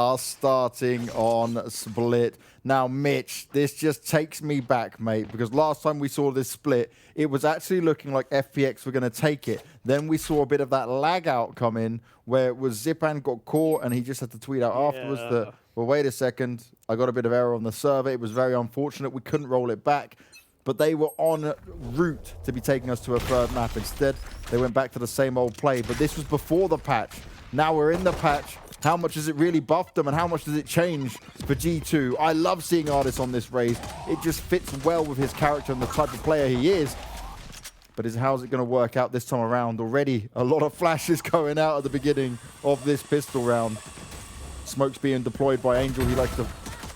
are starting on Split. Now, Mitch, this just takes me back, mate, because last time we saw this split, it was actually looking like FPX were going to take it. Then we saw a bit of that lag out come in where it was Zipan got caught and he just had to tweet out afterwards that, well, wait a second, I got a bit of error on the server. It was very unfortunate. We couldn't roll it back. But they were en route to be taking us to a third map. Instead, they went back to the same old play. But this was before the patch. Now we're in the patch. How much has it really buffed them and how much does it change for G2? I love seeing Artis on this race. It just fits well with his character and the type of player he is. But how's it going to work out this time around? Already a lot of flashes going out at the beginning of this pistol round. Smoke's being deployed by Angel. He likes to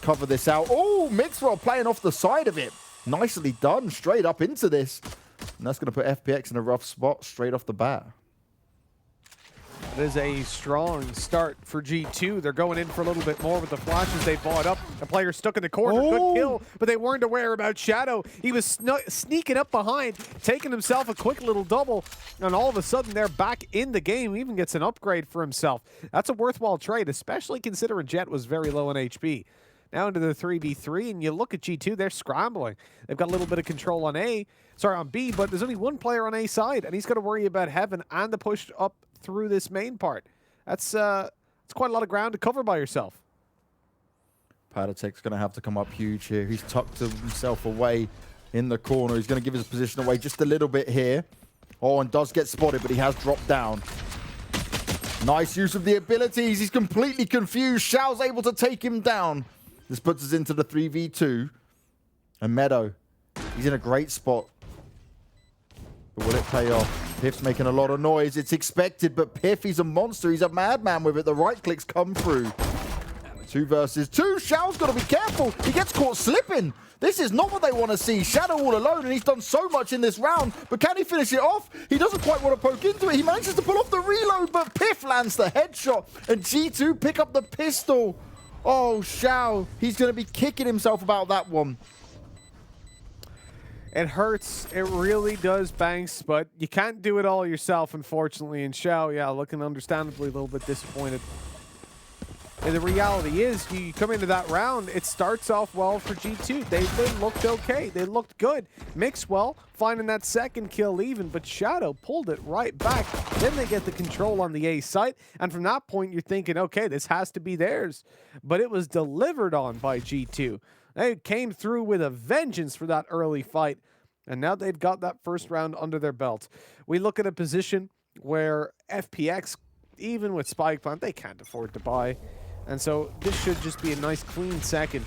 cover this out. Oh, Mixwell playing off the side of it. Nicely done, straight up into this. And that's going to put FPX in a rough spot straight off the bat. It is a strong start for G2. They're going in for a little bit more with the flashes they bought up. The player stuck in the corner, good kill, but they weren't aware about Shadow. He was sneaking up behind, taking himself a quick little double, and all of a sudden they're back in the game. He even gets an upgrade for himself. That's a worthwhile trade, especially considering Jet was very low in HP. Now into the 3v3, and you look at G2, they're scrambling. They've got a little bit of control on on B, but there's only one player on A side, and he's got to worry about Heaven and the push up through this main part. That's quite a lot of ground to cover by yourself. Padatek's going to have to come up huge here. He's tucked himself away in the corner. He's going to give his position away just a little bit here. Oh, and does get spotted, but he has dropped down. Nice use of the abilities. He's completely confused. Xiao's able to take him down. This puts us into the 3v2. And Meadow, he's in a great spot. But will it pay off? Piff's making a lot of noise. It's expected, but Piff, he's a monster. He's a madman with it. The right clicks come through. 2 versus 2. Xiao's got to be careful. He gets caught slipping. This is not what they want to see. Shadow all alone, and he's done so much in this round. But can he finish it off? He doesn't quite want to poke into it. He manages to pull off the reload, but Piff lands the headshot. And G2 pick up the pistol. Oh, Xiao, he's going to be kicking himself about that one. It hurts. It really does, Banks, but you can't do it all yourself, unfortunately. And Xiao, yeah, looking understandably a little bit disappointed. And the reality is, you come into that round, it starts off well for G2. They looked okay. They looked good. Mixwell finding that second kill even, but Shadow pulled it right back. Then they get the control on the A site, and from that point, you're thinking, okay, this has to be theirs. But it was delivered on by G2. They came through with a vengeance for that early fight, and now they've got that first round under their belt. We look at a position where FPX, even with Spike Plant, they can't afford to buy. And so this should just be a nice, clean second.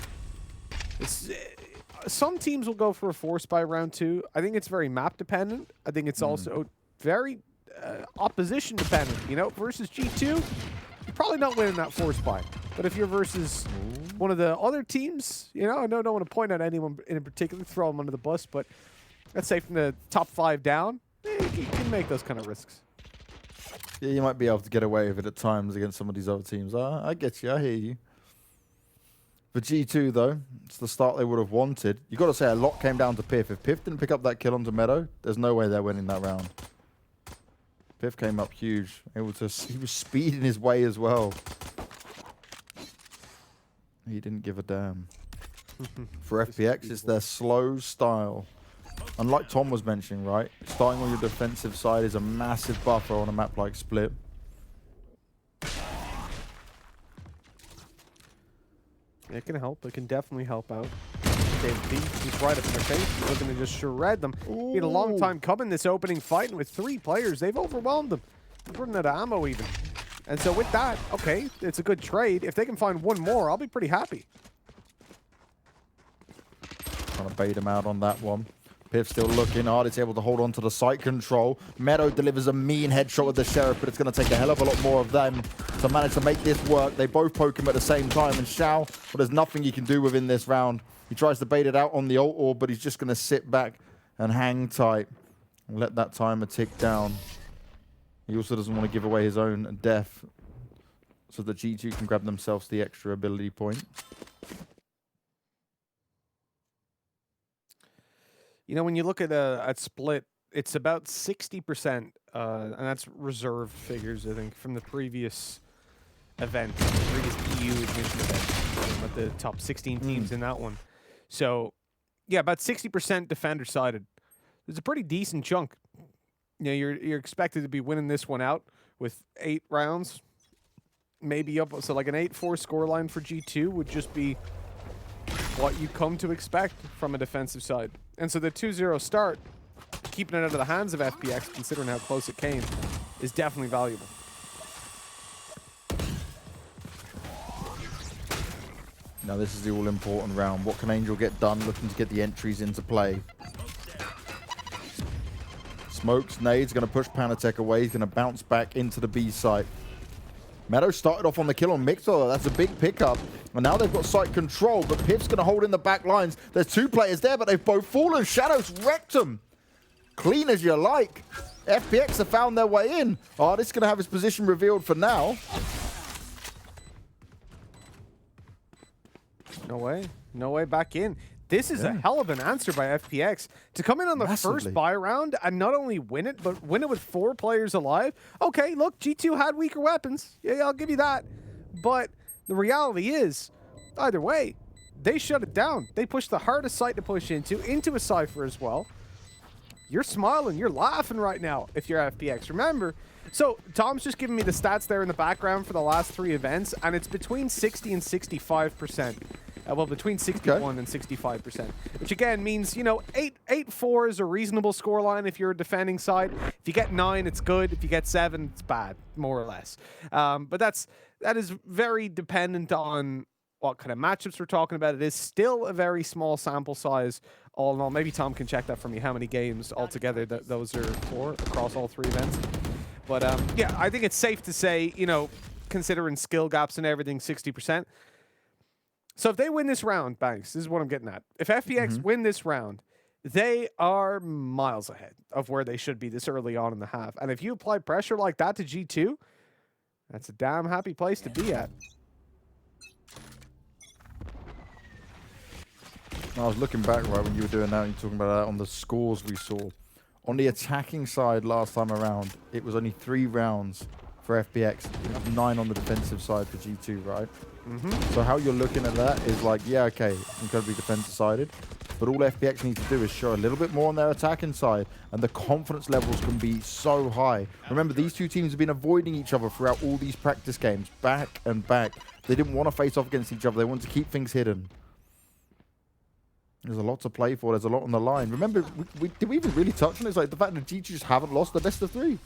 Some teams will go for a force by round 2. I think it's very map dependent. I think it's also very opposition dependent. You know, versus G2, you're probably not winning that force buy. But if you're versus one of the other teams, you know, I don't want to point out anyone in particular, throw them under the bus, but let's say from the top 5 down, you can make those kind of risks. Yeah, you might be able to get away with it at times against some of these other teams. I get you. I hear you. For G2, though, it's the start they would have wanted. You got to say a lot came down to Piff. If Piff didn't pick up that kill onto Meadow, there's no way they're winning that round. Piff came up huge. He was speeding his way as well. He didn't give a damn. For FPX, it's their slow style. And like Tom was mentioning, right? Starting on your defensive side is a massive buffer on a map like Split. It can help. It can definitely help out. Dave B, he's right up in their face. He's looking to just shred them. Been a long time coming, this opening fight, and with 3 players, they've overwhelmed them. They're running out of ammo even. And so with that, okay, it's a good trade. If they can find one more, I'll be pretty happy. Trying to bait him out on that one. Piff still looking hard. It's able to hold on to the site control. Meadow delivers a mean headshot with the Sheriff, but it's going to take a hell of a lot more of them to manage to make this work. They both poke him at the same time. And Xiao, well, there's nothing he can do within this round. He tries to bait it out on the ult orb, but he's just going to sit back and hang tight and let that timer tick down. He also doesn't want to give away his own death so that G2 can grab themselves the extra ability point. You know, when you look at Split, it's about 60%, and that's reserved figures, I think, from the previous event, the biggest EU admission event, with the top 16 teams in that one. So, yeah, about 60% defender sided. It's a pretty decent chunk. You know, you're expected to be winning this one out with 8 rounds, maybe up. So like an 8-4 scoreline for G2 would just be what you come to expect from a defensive side. And so the 2-0 start, keeping it out of the hands of FPX, considering how close it came, is definitely valuable. Now this is the all-important round. What can Angel get done looking to get the entries into play? Smokes, nades, going to push Panatech away. He's going to bounce back into the B site. Meadow started off on the kill on Mixer. That's a big pickup. And now they've got site control, but Piff's going to hold in the back lines. There's 2 players there, but they've both fallen. Shadows wrecked them. Clean as you like. FPX have found their way in. Oh, this is going to have his position revealed for now. No way. No way back in. This is a hell of an answer by FPX to come in on the first buy round and not only win it, but win it with 4 players alive. Okay, look, G2 had weaker weapons. Yeah, I'll give you that. But the reality is, either way, they shut it down. They pushed the hardest site to push into a Cypher as well. You're smiling, you're laughing right now if you're FPX. Remember, so Tom's just giving me the stats there in the background for the last 3 events, and it's between 60 and 65%. Well, between 61 and 65%, which again means, you know, 8-4 is a reasonable scoreline if you're a defending side. If you get 9, it's good. If you get 7, it's bad, more or less. But that is very dependent on what kind of matchups we're talking about. It is still a very small sample size, all in all. Maybe Tom can check that for me, how many games altogether those are for across all 3 events. But yeah, I think it's safe to say, you know, considering skill gaps and everything, 60%. So if they win this round, Banks, this is what I'm getting at. If FPX win this round, they are miles ahead of where they should be this early on in the half. And if you apply pressure like that to G2, that's a damn happy place to be at. I was looking back right when you were doing that and you're talking about that on the scores we saw. On the attacking side last time around, it was only 3 rounds for FPX, 9 on the defensive side for G2, right? So how you're looking at that is like, yeah, okay, incredibly defensive sided, but all FPX needs to do is show a little bit more on their attacking side, and the confidence levels can be so high. Remember, these 2 teams have been avoiding each other throughout all these practice games, back and back. They didn't want to face off against each other. They wanted to keep things hidden. There's a lot to play for. There's a lot on the line. Remember, did we even really touch on it? It's like the fact that G2 just haven't lost the best of 3.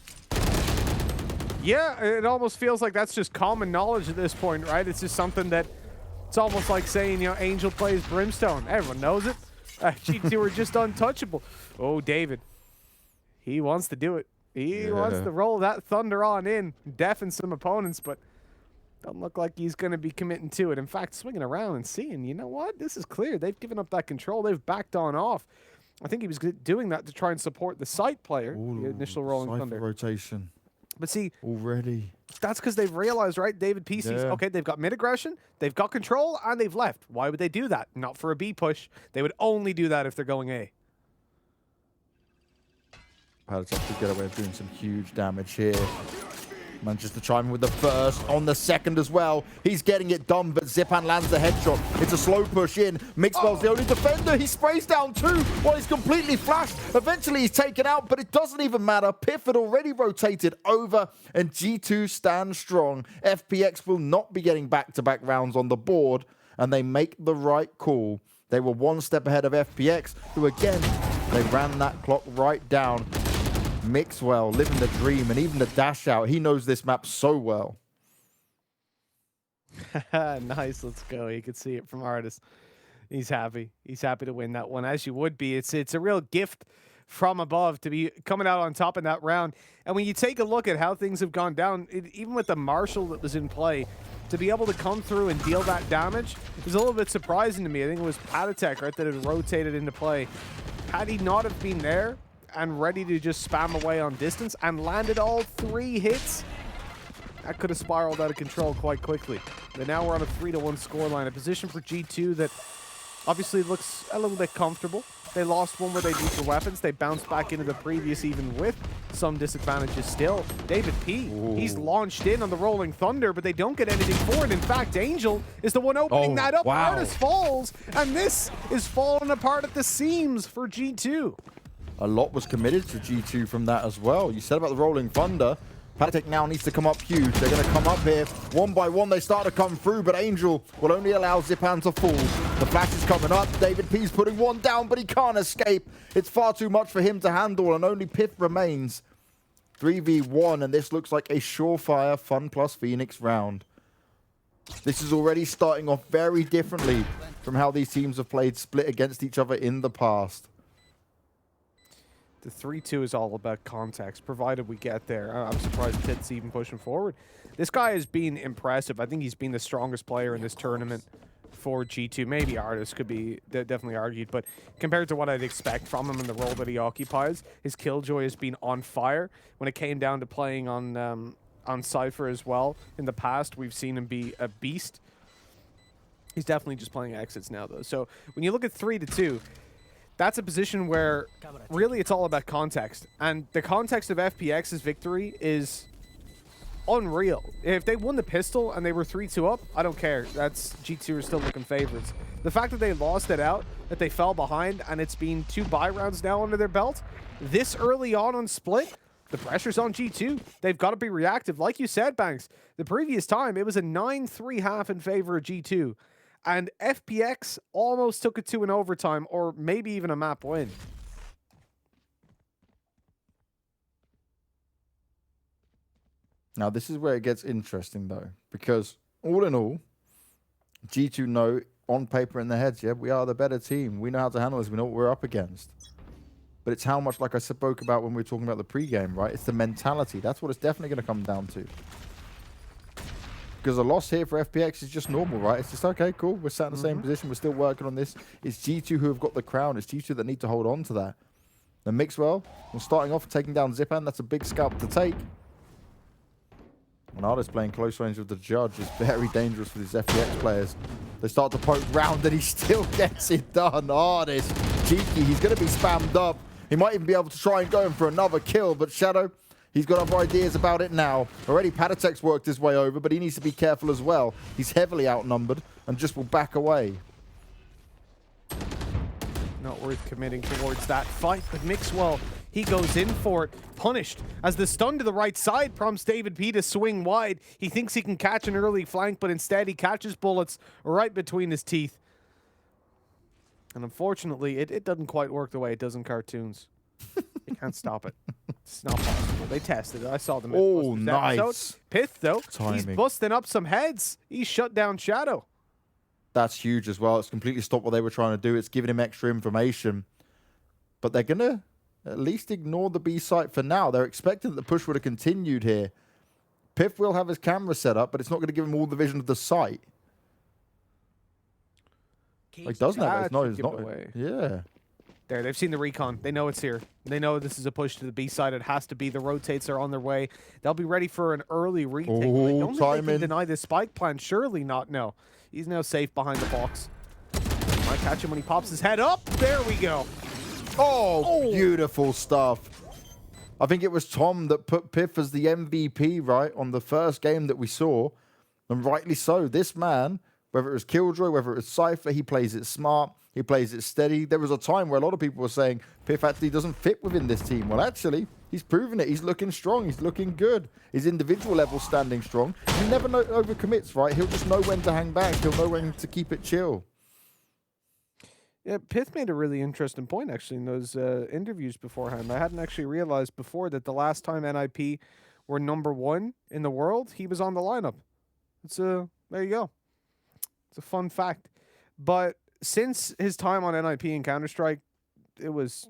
Yeah, it almost feels like that's just common knowledge at this point, right? It's just something that, it's almost like saying, you know, Angel plays Brimstone. Everyone knows it. G2 are just untouchable. Oh, David. He wants to do it. He wants to roll that Thunder on in, deafen some opponents, but don't look like he's going to be committing to it. In fact, swinging around and seeing, you know what? This is clear. They've given up that control. They've backed on off. I think he was doing that to try and support the site player, the initial rolling Thunder. Rotation. But see, already, that's because they've realized, right? David PC's, okay, they've got mid-aggression, they've got control, and they've left. Why would they do that? Not for a B push. They would only do that if they're going A. Panatech could get away with doing some huge damage here. Manchester chiming with the first, on the second as well. He's getting it done, but Zipan lands the headshot. It's a slow push in. Mixwell's the only defender. He sprays down 2 while he's completely flashed. Eventually he's taken out, but it doesn't even matter. Piff had already rotated over, and G2 stands strong. FPX will not be getting back-to-back rounds on the board, and they make the right call. They were 1 step ahead of FPX, who again, they ran that clock right down. Mixwell living the dream, and even the dash out, he knows this map so well. Nice, let's go. You can see it from Artis. He's happy. He's happy to win that one, as you would be. It's a real gift from above to be coming out on top in that round. And when you take a look at how things have gone down, even with the Marshal that was in play, to be able to come through and deal that damage is a little bit surprising to me. I think it was Panatech, right, that had rotated into play. Had he not have been there and ready to just spam away on distance and landed all 3 hits, that could have spiraled out of control quite quickly. But now we're on a 3-1 scoreline, a position for G2 that Obviously looks a little bit comfortable. They lost one where they used the weapons. They bounced back into the previous even with some disadvantages still. David P, he's launched in on the Rolling Thunder, but they don't get anything for it. In fact, Angel is the one opening that up. Wow. Artis falls, and this is falling apart at the seams for G2. A lot was committed to G2 from that as well. You said about the Rolling Thunder. Patek now needs to come up huge. They're going to come up here. One by one, they start to come through, but Angel will only allow Zipan to fall. The flash is coming up. David P's putting one down, but he can't escape. It's far too much for him to handle, and only Piff remains. 3v1, and this looks like a surefire FunPlus Phoenix round. This is already starting off very differently from how these teams have played split against each other in the past. The 3-2 is all about context, provided we get there. I'm surprised Pitt's even pushing forward. This guy has been impressive. I think he's been the strongest player in this tournament for G2. Maybe Artis could be definitely argued, but compared to what I'd expect from him in the role that he occupies, his killjoy has been on fire. When it came down to playing on Cypher as well, in the past, we've seen him be a beast. He's definitely just playing exits now, though. So when you look at 3-2, that's a position where really it's all about context. And the context of FPX's victory is unreal. If they won the pistol and they were 3-2 up, I don't care. That's G2 are still looking favorites. The fact that they lost it out, that they fell behind, and it's been 2 buy rounds now under their belt, this early on Split, the pressure's on G2. They've got to be reactive. Like you said, Banks, the previous time, it was a 9-3 half in favor of G2. And FPX almost took it to an overtime or maybe even a map win. Now, this is where it gets interesting, though, because all in all, G2 know on paper in their heads, yeah, we are the better team. We know how to handle this. We know what we're up against. But it's how much, like I spoke about when we were talking about the pregame, right? It's the mentality. That's what it's definitely going to come down to. Because a loss here for FPX is just normal, right? It's just, okay, cool. We're sat in the same position. We're still working on this. It's G2 who have got the crown. It's G2 that need to hold on to that. The Mixwell, well, starting off taking down Zipan. That's a big scalp to take. And Artis playing close range with the Judge is very dangerous for these FPX players. They start to poke round and he still gets it done. Artis, cheeky. He's going to be spammed up. He might even be able to try and go in for another kill, but Shadow, he's got other ideas about it now. Already Patatek's worked his way over, but he needs to be careful as well. He's heavily outnumbered and just will back away. Not worth committing towards that fight, but Mixwell, he goes in for it. Punished as the stun to the right side prompts David P to swing wide. He thinks he can catch an early flank, but instead he catches bullets right between his teeth. And unfortunately, it doesn't quite work the way it does in cartoons. You can't stop it. It's not possible. They tested it. I saw them. Oh, nice. Pith, though, Timing. He's busting up some heads. He shut down Shadow. That's huge as well. It's completely stopped what they were trying to do. It's giving him extra information. But they're going to at least ignore the B site for now. They're expecting that the push would have continued here. Piff will have his camera set up, but it's not going to give him all the vision of the site. Like, doesn't have it? No, it's not. Yeah. There, they've seen the recon. They know it's here. They know this is a push to the B side. It has to be. The rotates are on their way. They'll be ready for an early retake. I don't think they can deny this spike plan. Surely not. No. He's now safe behind the box. Might catch him when he pops his head up. There we go. Oh, beautiful stuff. I think it was Tom that put Piff as the MVP, right, on the first game that we saw. And rightly so. This man, whether it was Killjoy, whether it was Cypher, he plays it smart. He plays it steady. There was a time where a lot of people were saying Piff actually doesn't fit within this team. Well, actually, he's proven it. He's looking strong. He's looking good. His individual level standing strong. He never overcommits, right? He'll just know when to hang back. He'll know when to keep it chill. Yeah, Pith made a really interesting point, actually, in those interviews beforehand. I hadn't actually realized before that the last time NIP were #1 in the world, he was on the lineup. There you go. It's a fun fact. But since his time on NIP and Counter-Strike, it was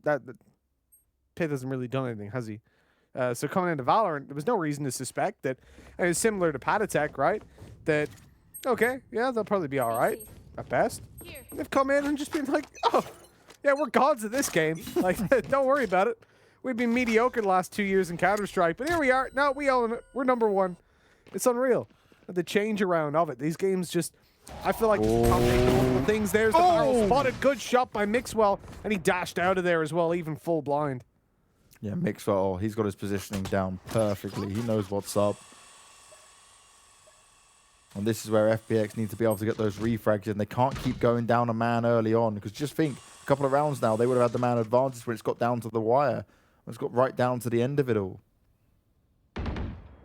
that Pith hasn't really done anything, has he? So coming into Valorant, there was no reason to suspect that. And it's similar to Patatek, right? That, okay, yeah, they'll probably be all right at best. They've come in and just been like, oh, yeah, we're gods at this game. Like, don't worry about it. We've been mediocre the last 2 years in Counter-Strike, but here we are. No, we own it. We're #1. It's unreal. The change around of it. These games just, I feel like multiple things. There's the barrel spotted. Good shot by Mixwell, and he dashed out of there as well, even full blind. Yeah, Mixwell, he's got his positioning down perfectly. He knows what's up. And this is where FPX need to be able to get those refrags in. They can't keep going down a man early on, because just think, a couple of rounds now, they would have had the man advantage when it's got down to the wire. It's got right down to the end of it all.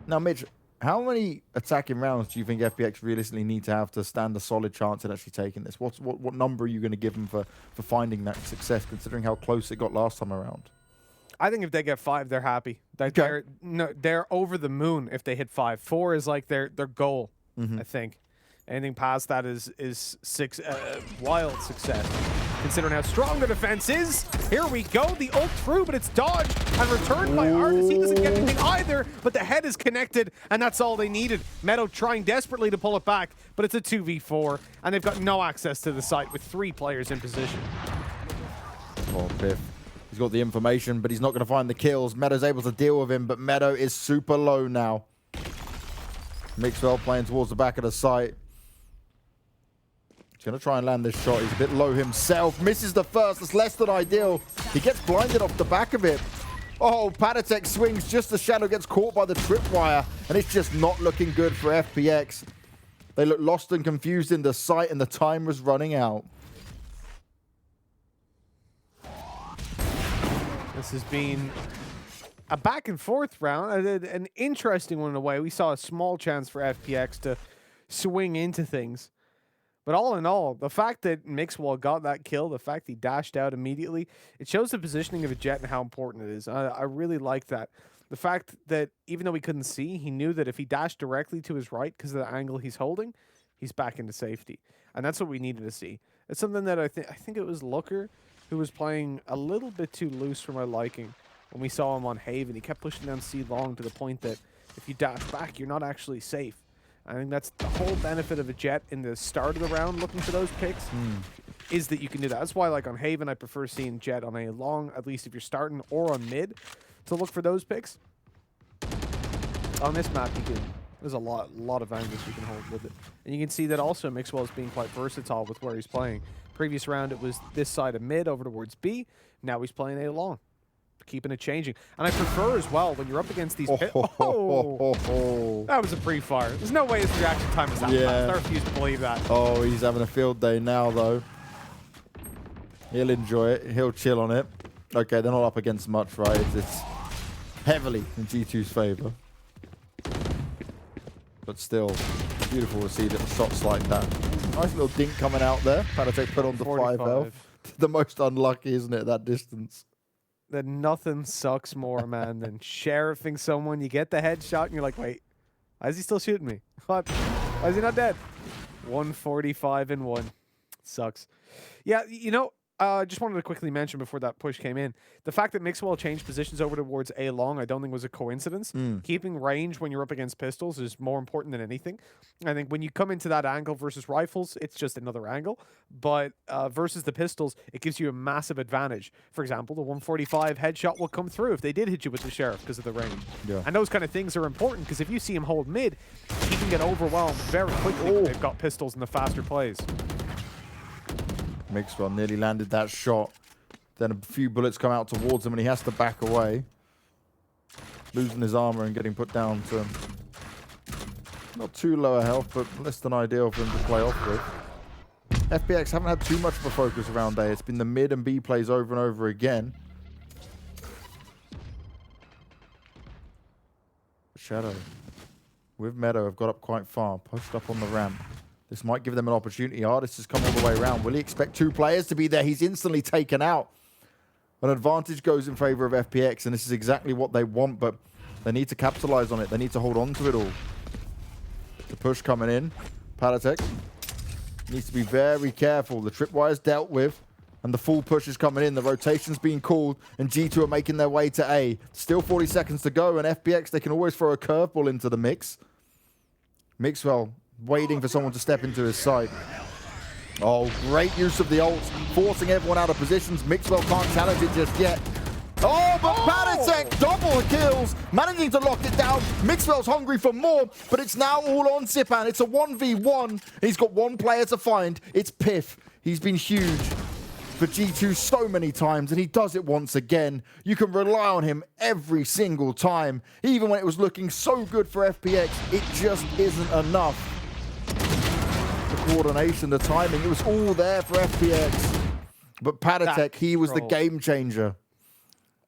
Now, Mitch, how many attacking rounds do you think FPX realistically need to have to stand a solid chance at actually taking this? What number are you going to give them for finding that success, considering how close it got last time around? I think if they get 5, they're happy. They're over the moon if they hit 5. 4 is like their goal, I think. Anything past that is wild success. Considering how strong the defense is. Here we go. The ult through, but it's dodged and returned by Artis. He doesn't get anything either, but the head is connected, and that's all they needed. Meadow trying desperately to pull it back, but it's a 2v4, and they've got no access to the site with 3 players in position. Oh, Piff. He's got the information, but he's not going to find the kills. Meadow's able to deal with him, but Meadow is super low now. Mixwell playing towards the back of the site. He's going to try and land this shot. He's a bit low himself. Misses the first. That's less than ideal. He gets blinded off the back of it. Oh, Patatek swings just as Shadow gets caught by the tripwire, and it's just not looking good for FPX. They look lost and confused in the site, and the time was running out. This has been a back and forth round, an interesting one in a way. We saw a small chance for FPX to swing into things. But all in all, the fact that Mixwell got that kill, the fact he dashed out immediately, it shows the positioning of a Jet and how important it is. I really like that. The fact that even though he couldn't see, he knew that if he dashed directly to his right because of the angle he's holding, he's back into safety. And that's what we needed to see. It's something that I think it was Looker who was playing a little bit too loose for my liking when we saw him on Haven. He kept pushing down C long to the point that if you dash back, you're not actually safe. I think that's the whole benefit of a Jet in the start of the round looking for those picks, is that you can do that. That's why, like on Haven, I prefer seeing Jet on a long, at least if you're starting, or on mid, to look for those picks. On this map, there's a lot of angles you can hold with it. And you can see that also Mixwell is being quite versatile with where he's playing. Previous round, it was this side of mid over towards B. Now he's playing A long. Keeping it changing. And I prefer as well when you're up against these that was a pre-fire. There's no way his reaction time is that fast. I refuse to believe that. Oh, he's having a field day now though. He'll enjoy it. He'll chill on it. Okay, they're not up against much, right? It's heavily in G2's favor. But still, beautiful to see little shots like that. Nice little dink coming out there. Panatek put on the 5 health. The most unlucky, isn't it, at that distance? That nothing sucks more, man, than sheriffing someone. You get the headshot, and you're like, wait, why is he still shooting me? What? Why is he not dead? 145 and 1. Sucks. Yeah, you know, just wanted to quickly mention before that push came in, the fact that Mixwell changed positions over towards A long, I don't think was a coincidence. Keeping range when you're up against pistols is more important than anything. I think when you come into that angle versus rifles, it's just another angle. But versus the pistols, it gives you a massive advantage. For example, the 145 headshot will come through if they did hit you with the Sheriff because of the range. Yeah. And those kind of things are important because if you see him hold mid, he can get overwhelmed very quickly when they've got pistols and the faster plays. Mixwell nearly landed that shot. Then a few bullets come out towards him and he has to back away. Losing his armor and getting put down to not too low a health, but less than ideal for him to play off with. FPX haven't had too much of a focus around A. It's been the mid and B plays over and over again. Shadow with Meadow have got up quite far, pushed up on the ramp. This might give them an opportunity. Artist has come all the way around. Will he expect 2 players to be there? He's instantly taken out. An advantage goes in favor of FPX, and this is exactly what they want, but they need to capitalize on it. They need to hold on to it all. The push coming in. Patatek needs to be very careful. The tripwire's dealt with, and the full push is coming in. The rotation's being called, and G2 are making their way to A. Still 40 seconds to go, and FPX, they can always throw a curveball into the mix. Mixwell waiting for someone to step into his side. Oh, great use of the ults, forcing everyone out of positions. Mixwell can't challenge it just yet. Oh, but Patatek Patatech, double kills, managing to lock it down. Mixwell's hungry for more, but it's now all on Zipan. It's a 1v1. He's got one player to find. It's Piff. He's been huge for G2 so many times, and he does it once again. You can rely on him every single time. Even when it was looking so good for FPX, it just isn't enough. The coordination, the timing, it was all there for FPX. But Patatech, he was the game changer.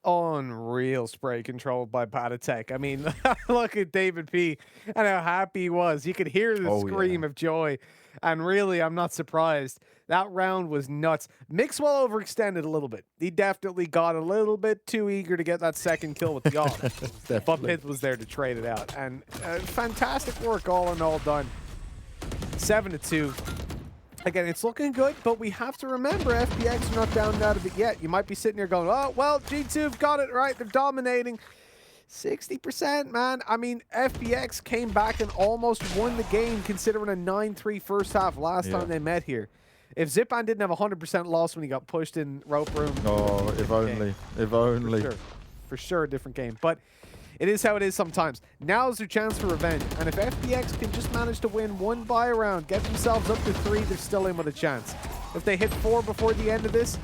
Unreal spray controlled by Patatech. I mean, look at David P and how happy he was. You could hear the scream of joy. And really, I'm not surprised. That round was nuts. Mixwell overextended a little bit. He definitely got a little bit too eager to get that second kill with the off. But Pith was there to trade it out. And fantastic work all in all done. 7-2. Again, it's looking good, but we have to remember FPX are not down and out of it yet. You might be sitting here going, oh, well, G2 have got it right. They're dominating. 60%, man. I mean, FPX came back and almost won the game considering a 9-3 first half last time they met here. If Zipan didn't have 100% loss when he got pushed in rope room. Oh, if only. If only. For sure a different game. But it is how it is sometimes. Now's their chance for revenge. And if FPX can just manage to win one buy round, get themselves up to 3, they're still in with a chance. If they hit 4 before the end of this,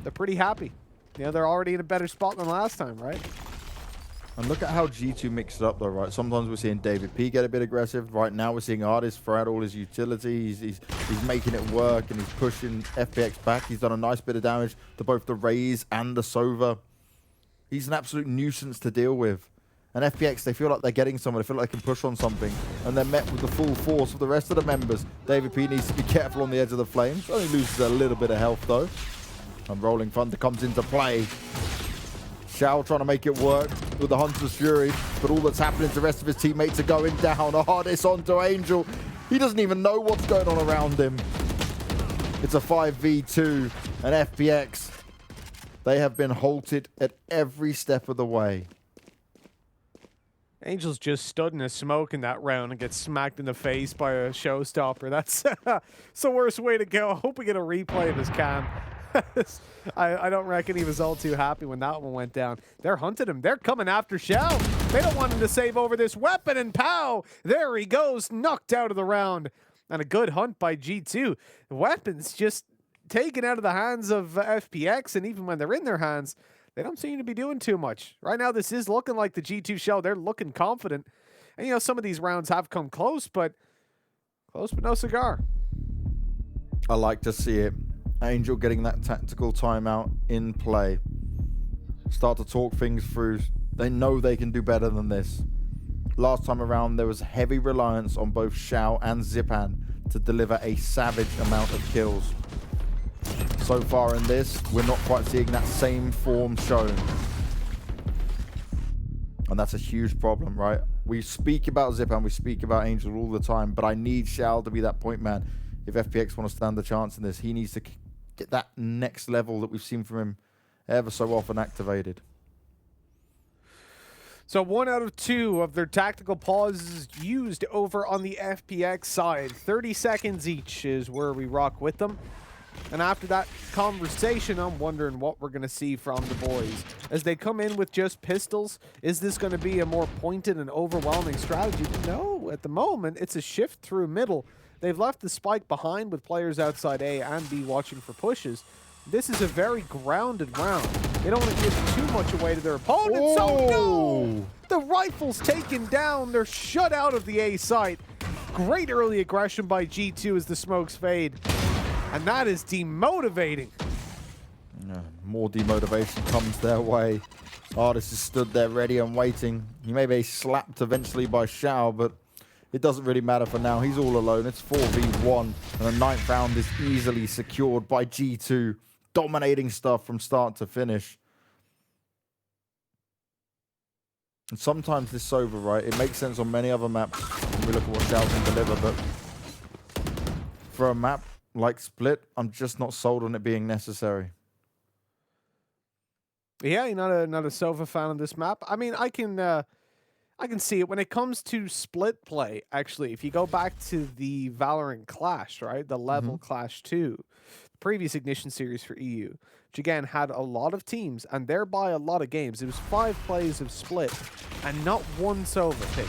they're pretty happy. You know, they're already in a better spot than last time, right? And look at how G2 mixed it up, though, right? Sometimes we're seeing David P get a bit aggressive. Right now, we're seeing Artist throw out all his utility. He's making it work, and he's pushing FPX back. He's done a nice bit of damage to both the Raze and the Sova. He's an absolute nuisance to deal with. And FPX, they feel like they're getting someone. They feel like they can push on something. And they're met with the full force of the rest of the members. David P needs to be careful on the edge of the flames. Only loses a little bit of health, though. And Rolling Thunder comes into play. Xiao trying to make it work with the Hunter's Fury, but all that's happening is the rest of his teammates are going down. Hardest onto Angel. He doesn't even know what's going on around him. It's a 5v2, and FPX, they have been halted at every step of the way. Angel's just stood in a smoke in that round and gets smacked in the face by a showstopper. That's the worst way to go. I hope we get a replay of his cam. I don't reckon he was all too happy when that one went down. They're hunting him. They're coming after Xiao. They don't want him to save over this weapon, and pow! There he goes, knocked out of the round. And a good hunt by G2. The weapons just taken out of the hands of FPX, and even when they're in their hands, they don't seem to be doing too much. Right now, this is looking like the G2 show. They're looking confident. And, you know, some of these rounds have come close but no cigar. I like to see it. Angel getting that tactical timeout in play. Start to talk things through. They know they can do better than this. Last time around, there was heavy reliance on both Xiao and Zipan to deliver a savage amount of kills. So far in this, we're not quite seeing that same form shown. And that's a huge problem, right? We speak about Zipan, we speak about Angel all the time, but I need Xiao to be that point man. If FPX want to stand the chance in this, he needs to get that next level that we've seen from him ever so often activated. So 1 out of 2 of their tactical pauses used over on the FPX side. 30 seconds each is where we rock with them. And after that conversation, I'm wondering what we're going to see from the boys. As they come in with just pistols, is this going to be a more pointed and overwhelming strategy? No, at the moment, it's a shift through middle. They've left the spike behind with players outside A and B watching for pushes. This is a very grounded round. They don't want to give too much away to their opponents. Oh no! The rifle's taken down. They're shut out of the A site. Great early aggression by G2 as the smokes fade. And that is demotivating. More demotivation comes their way. Artist is stood there ready and waiting. He may be slapped eventually by Xiao, but it doesn't really matter for now. He's all alone. It's 4v1, and the 9th round is easily secured by G2, dominating stuff from start to finish. And sometimes this Sova, right? It makes sense on many other maps when we look at what Xiao can deliver, but for a map like Split, I'm just not sold on it being necessary. Yeah, you're not a Sova fan of this map. I mean, I can I can see it when it comes to split play. Actually, if you go back to the Valorant Clash, right, the level Clash 2, previous Ignition series for EU, which again had a lot of teams and thereby a lot of games. It was 5 plays of split and not one Sova pick.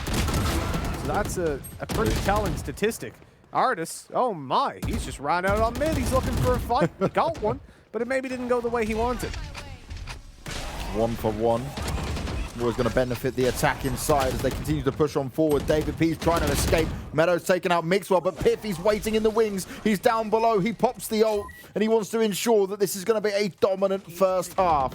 So that's a pretty telling statistic. Artis, oh my, he's just ran out on mid. He's looking for a fight. He got one, but it maybe didn't go the way he wanted. 1 for 1. Was going to benefit the attack inside as they continue to push on forward. David P's trying to escape. Meadows taking out Mixwell, but Piff, he's waiting in the wings. He's down below. He pops the ult, and he wants to ensure that this is going to be a dominant first half.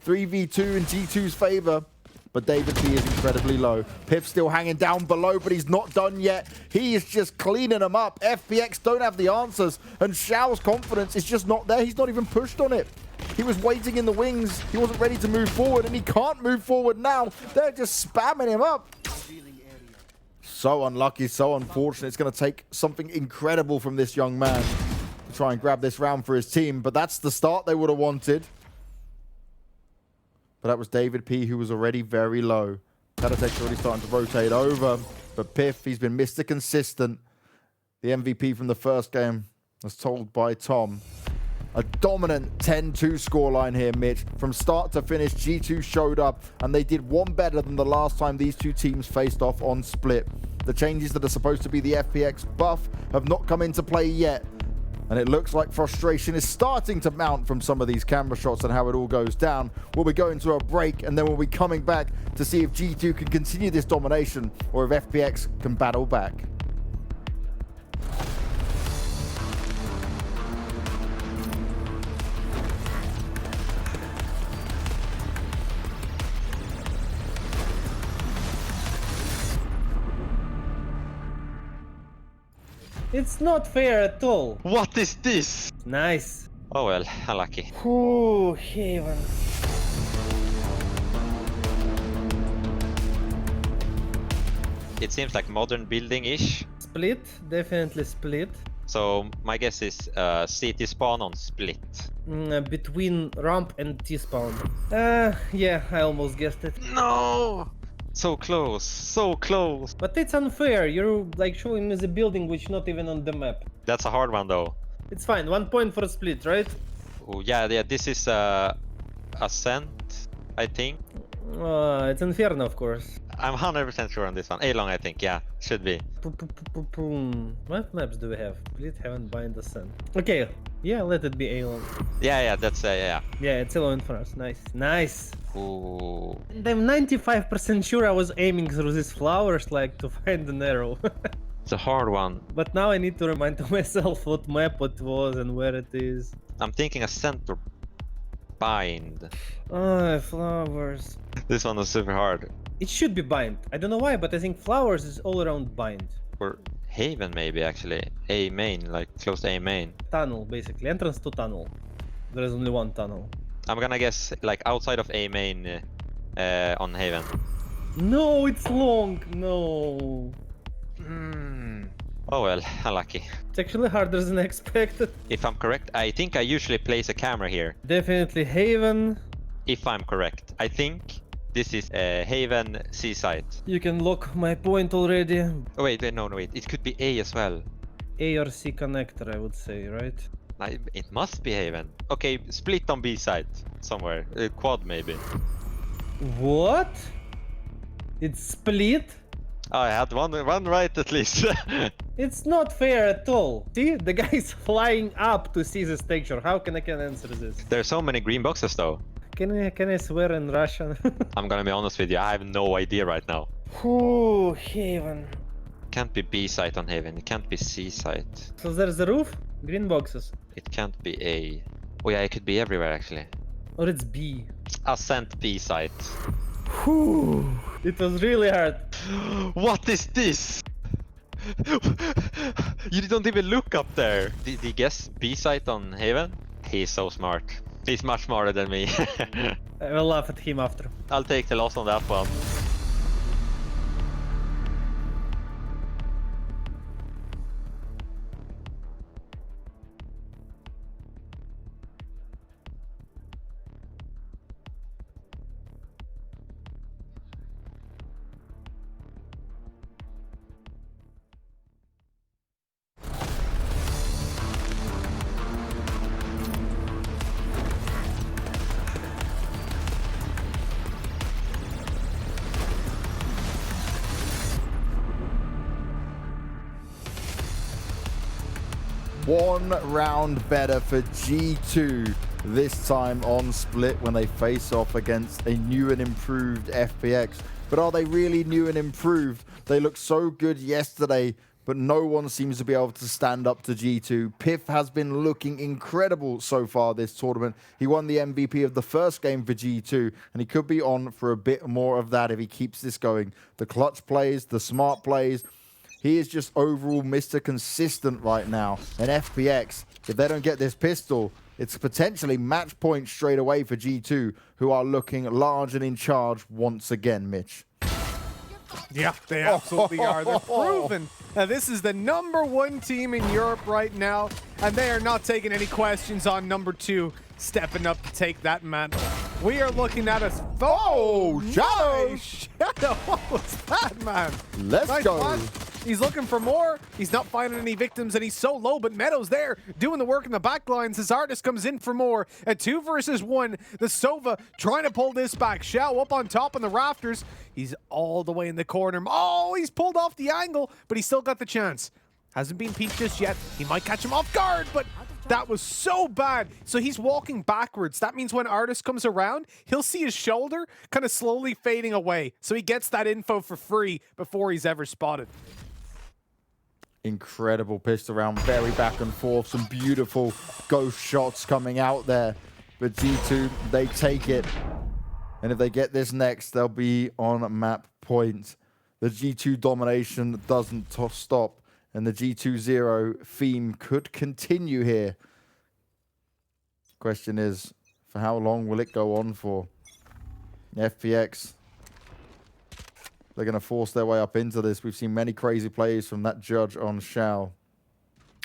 3v2 in G2's favor, but David P is incredibly low. Piff still hanging down below, but he's not done yet. He is just cleaning them up. FPX don't have the answers, and Xiao's confidence is just not there. He's not even pushed on it. He was waiting in the wings. He wasn't ready to move forward, and he can't move forward now. They're just spamming him up. So unlucky, so unfortunate. It's going to take something incredible from this young man to try and grab this round for his team, but that's the start they would have wanted. But that was David P, who was already very low. Katatek's already starting to rotate over, but Piff, he's been Mr. Consistent. The MVP from the first game, as told by Tom. A dominant 10-2 scoreline here, Mitch. From start to finish, G2 showed up, and they did one better than the last time these two teams faced off on Split. The changes that are supposed to be the FPX buff have not come into play yet, and it looks like frustration is starting to mount from some of these camera shots and how it all goes down. We'll be going to a break, and then we'll be coming back to see if G2 can continue this domination or if FPX can battle back. It's not fair at all. What is this? Nice. Oh well, unlucky. Ooh, Haven. It seems like modern building-ish. Split, definitely split. So my guess is CT spawn on split. Between ramp and T-spawn. Yeah, I almost guessed it. No! So close, so close. But it's unfair. You're like showing me the building which not even on the map. That's a hard one though. It's fine. 1 point for split, right? Oh, yeah, this is Ascent, I think. It's Inferno, of course. I'm 100% sure on this one. A-long, I think, yeah, should be. What maps do we have? Split, Heaven, Bind, Ascent. Okay, yeah, let it be A-long. Yeah, that's yeah. Yeah, it's A-long for us. Nice, nice. Ooh. And I'm 95% sure I was aiming through these flowers like to find an arrow. It's a hard one. But now I need to remind myself what map it was and where it is. I'm thinking Ascent or Bind. Oh, flowers. This one was super hard. It should be Bind. I don't know why, but I think flowers is all around Bind. Or Haven maybe actually. A main, like close to A main. Tunnel, basically. Entrance to tunnel. There is only one tunnel. I'm gonna guess like outside of A main on Haven. No, it's long. No. Oh well, unlucky. It's actually harder than expected. If I'm correct, I think I usually place a camera here. Definitely Haven. If I'm correct, I think this is Haven seaside. You can lock my point already. Oh wait, no, wait. It could be A as well. A or C connector, I would say, right? It must be Haven. Okay, split on B side somewhere. Quad maybe. What? It's split? Oh, I had one right at least. It's not fair at all. See, the guy's flying up to see this texture. How can I answer this? There's so many green boxes though. Can I swear in Russian? I'm gonna be honest with you, I have no idea right now. Ooh, Haven. Can't be B side on Haven, it can't be C side. So there's the roof, green boxes. It can't be A. Oh yeah, it could be everywhere actually. Or it's B. Ascent B side. Whew. It was really hard. What is this? You don't even look up there. Did he guess B side on Haven? He's so smart. He's much smarter than me. I will laugh at him after. I'll take the loss on that one. One round better for G2 this time on Split when they face off against a new and improved FPX. But are they really new and improved? They looked so good yesterday, but no one seems to be able to stand up to G2. Piff has been looking incredible so far this tournament. He won the MVP of the first game for G2, and he could be on for a bit more of that if he keeps this going. The clutch plays, the smart plays. He is just overall Mr. Consistent right now. And FPX, if they don't get this pistol, it's potentially match point straight away for G2, who are looking large and in charge once again, Mitch. Yeah, they absolutely are. They're proven. Now, this is the #1 team in Europe right now, and they are not taking any questions on #2 stepping up to take that mantle. We are looking at a... Oh, Shadow! Nice Shadow! What was that, man? Let's Nice go. pass. He's looking for more. He's not finding any victims, and he's so low, but Meadow's there doing the work in the back lines as Artist comes in for more. At 2 versus 1, the Sova trying to pull this back. Shao up on top on the rafters. He's all the way in the corner. Oh, he's pulled off the angle, but he's still got the chance. Hasn't been peaked just yet. He might catch him off guard, but that was so bad. So he's walking backwards. That means when Artist comes around, he'll see his shoulder kind of slowly fading away. So he gets that info for free before he's ever spotted. Incredible pistol round, very back and forth, some beautiful ghost shots coming out there. But G2, they take it. And if they get this next, they'll be on map point. The G2 domination doesn't stop. And the G2-0 theme could continue here. Question is, for how long will it go on for? FPX, they're going to force their way up into this. We've seen many crazy plays from that judge on Shao.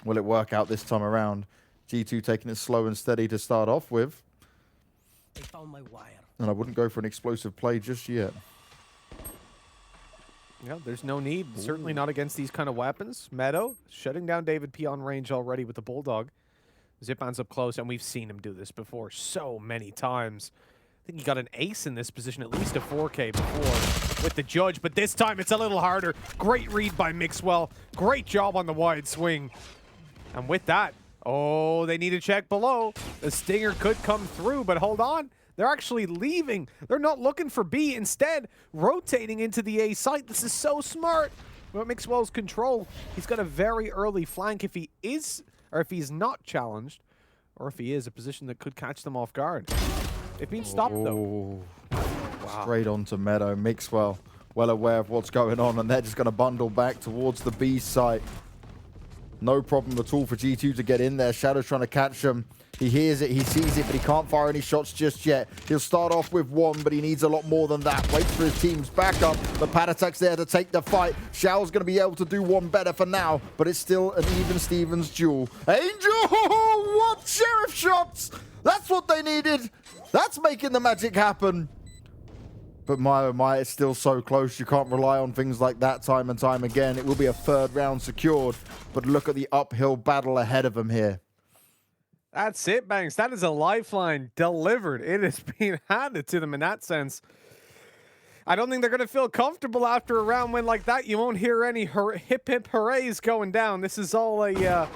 Will it work out this time around? G2 taking it slow and steady to start off with. I found my wire. And I wouldn't go for an explosive play just yet. Yeah, there's no need. Certainly not against these kind of weapons. Meadow shutting down David P on range already with the Bulldog. Zipan's up close, and we've seen him do this before so many times. I think he got an ace in this position, at least a 4K before with the judge, but this time it's a little harder. Great read by Mixwell. Great job on the wide swing. And with that, oh, they need to check below. The Stinger could come through, but hold on. They're actually leaving. They're not looking for B. Instead, rotating into the A site. This is so smart. But Mixwell's control. He's got a very early flank if he is, or if he's not challenged, or if he is, a position that could catch them off guard. They've been stopped, though. Wow. Straight onto Meadow. Mixwell, well aware of what's going on, and they're just going to bundle back towards the B site. No problem at all for G2 to get in there. Shadow's trying to catch him. He hears it, he sees it, but he can't fire any shots just yet. He'll start off with one, but he needs a lot more than that. Waits for his team's backup. The pad attack's there to take the fight. Shao's going to be able to do one better for now, but it's still an even Stevens duel. Angel! What sheriff shots? That's what they needed. That's making the magic happen. But my oh my, it's still so close. You can't rely on things like that time and time again. It will be a 3rd round secured, but look at the uphill battle ahead of him here. That's it, Banks. That is a lifeline delivered. It is being handed to them in that sense. I don't think they're going to feel comfortable after a round win like that. You won't hear any hip hip hoorays going down. This is all a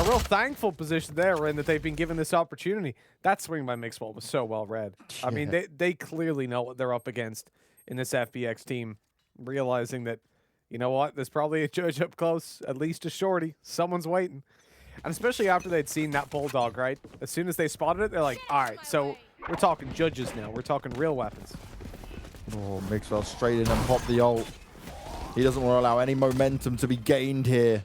real thankful position they're in that they've been given this opportunity. That swing by Mixwell was so well read. Yeah. I mean, they clearly know what they're up against in this FPX team, realizing that, you know what, there's probably a judge up close, at least a shorty. Someone's waiting. And especially after they'd seen that Bulldog, right? As soon as they spotted it, they're like, all right, so we're talking judges now. We're talking real weapons. Oh, Mixwell straight in and pop the ult. He doesn't want to allow any momentum to be gained here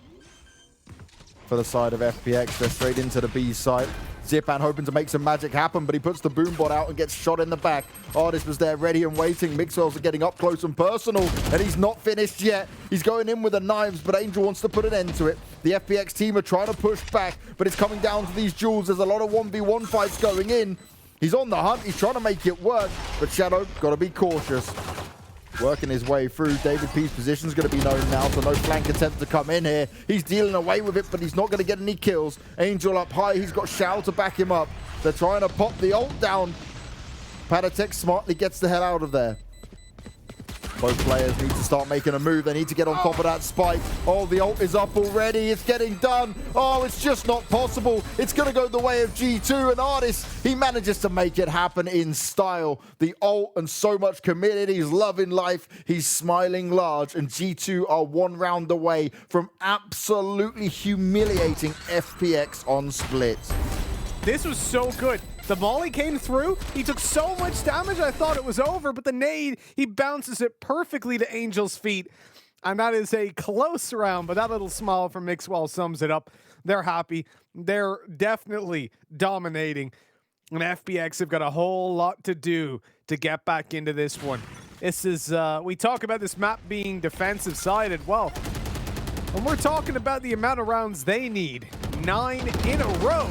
for the side of FPX. They're straight into the B site. Zipan hoping to make some magic happen, but he puts the boombot out and gets shot in the back. Artist was there ready and waiting. Mixwell's getting up close and personal, and he's not finished yet. He's going in with the knives, but Angel wants to put an end to it. The FPX team are trying to push back, but it's coming down to these duels. There's a lot of 1v1 fights going in. He's on the hunt. He's trying to make it work, but Shadow got to be cautious. Working his way through. David P's position is going to be known now, so no flank attempt to come in here. He's dealing away with it, but he's not going to get any kills. Angel up high. He's got Shao to back him up. They're trying to pop the ult down. Padatek smartly gets the hell out of there. Both players need to start making a move. They need to get on top of that spike. Oh, the ult is up already. It's getting done. Oh, it's just not possible. It's going to go the way of G2 and Artis. He manages to make it happen in style. The ult and so much committed. He's loving life. He's smiling large. And G2 are 1 round away from absolutely humiliating FPX on Split. This was so good. The volley came through. He took so much damage, I thought it was over, but the nade, he bounces it perfectly to Angel's feet. And that is a close round, but that little smile from Mixwell sums it up. They're happy. They're definitely dominating. And FPX have got a whole lot to do to get back into this one. This is, we talk about this map being defensive-sided. Well, when we're talking about the amount of rounds they need, 9 in a row,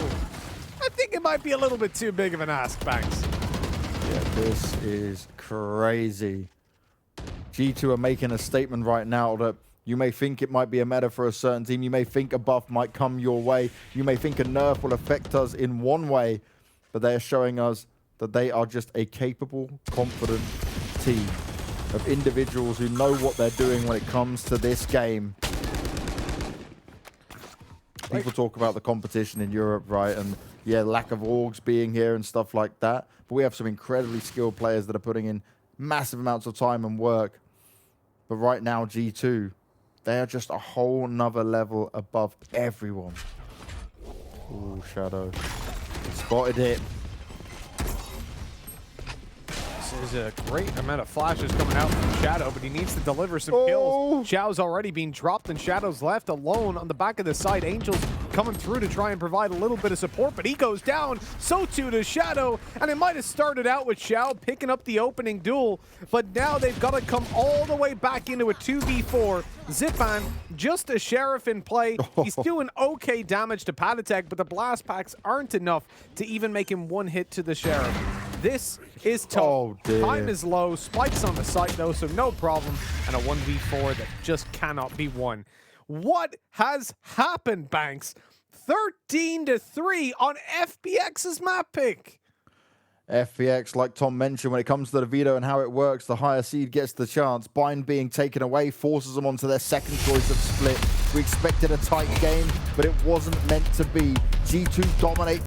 I think it might be a little bit too big of an ask, Banks. Yeah, this is crazy. G2 are making a statement right now that you may think it might be a meta for a certain team. You may think a buff might come your way. You may think a nerf will affect us in one way, but they are showing us that they are just a capable, confident team of individuals who know what they're doing when it comes to this game. People talk about the competition in Europe, right? And yeah, lack of orgs being here and stuff like that. But we have some incredibly skilled players that are putting in massive amounts of time and work. But right now, G2, they are just a whole nother level above everyone. Ooh, Shadow. Spotted it. There's a great amount of flashes coming out from Shadow, but he needs to deliver some kills. Xiao's already being dropped, and Shadow's left alone on the back of the side. Angel's coming through to try and provide a little bit of support, but he goes down. So too does Shadow, and it might have started out with Xiao picking up the opening duel, but now they've got to come all the way back into a 2v4. Zipan, just a Sheriff in play. He's doing okay damage to Patatek, but the blast packs aren't enough to even make him one hit to the Sheriff. This is tough. Oh, dear. Time is low. Spike's on the site, though, so no problem. And a 1v4 that just cannot be won. What has happened, Banks? 13-3 on FPX's map pick. FPX, like Tom mentioned, when it comes to the veto and how it works, the higher seed gets the chance. Bind being taken away forces them onto their second choice of Split. We expected a tight game, but it wasn't meant to be. G2 dominate